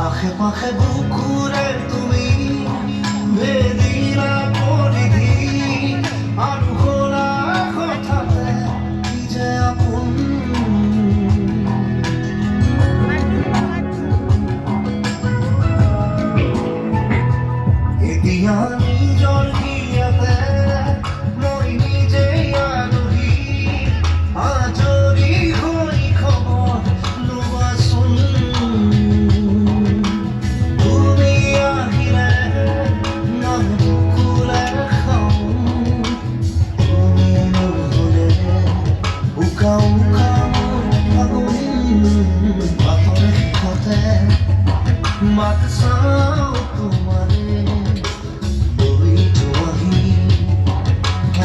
আখে পাখে বুকুরে তুমি বেদিলা পরিধি আৰু খোলা কথাতে কি যে আপোন এতিয়া নিজৰ হিয়াতে মই নিজেই আলহী আজৰি হৈ খবৰ লোৱাচোন তুমি আহিলে বুকুৰে খাওঁ তুমি নহ'লে উকা উকা মোৰ ফাগুন বাটৰ শেষতে মাত চাওঁ তোমাৰে বৈ যোৱাহি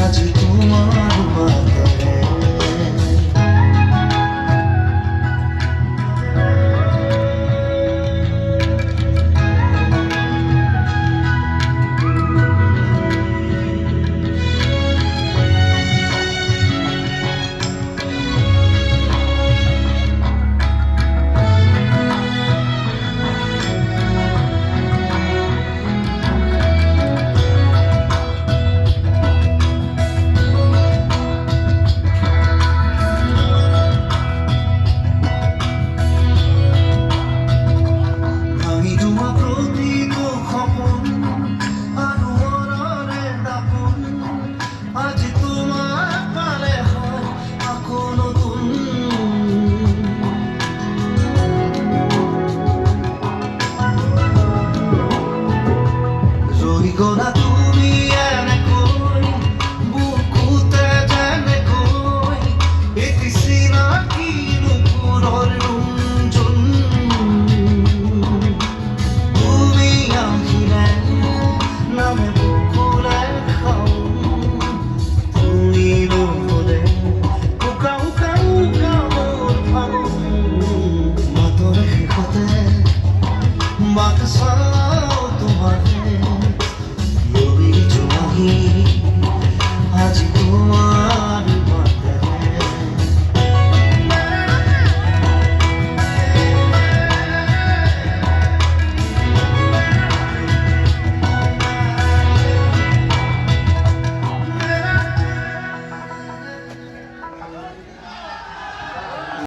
আজি তোমাৰ বাটৰে ভাঙি যোৱা প্ৰতিটো সপোন আৰু মনৰে দাপোন আজি তোমাক পালে হয় আকৌ নতুন ৰৈ গ'লা তুমি এনেকৈ বুকুতে যেনেকৈ এটি চিনাকি নুপুৰৰ ৰুমজোন তুমি আহিলে নামে বুকুৰে খাওঁ তুমি নহ'লে উকা উকা উকা মোৰ ফাগুন মাতৰ শেষতে বাট চাওঁ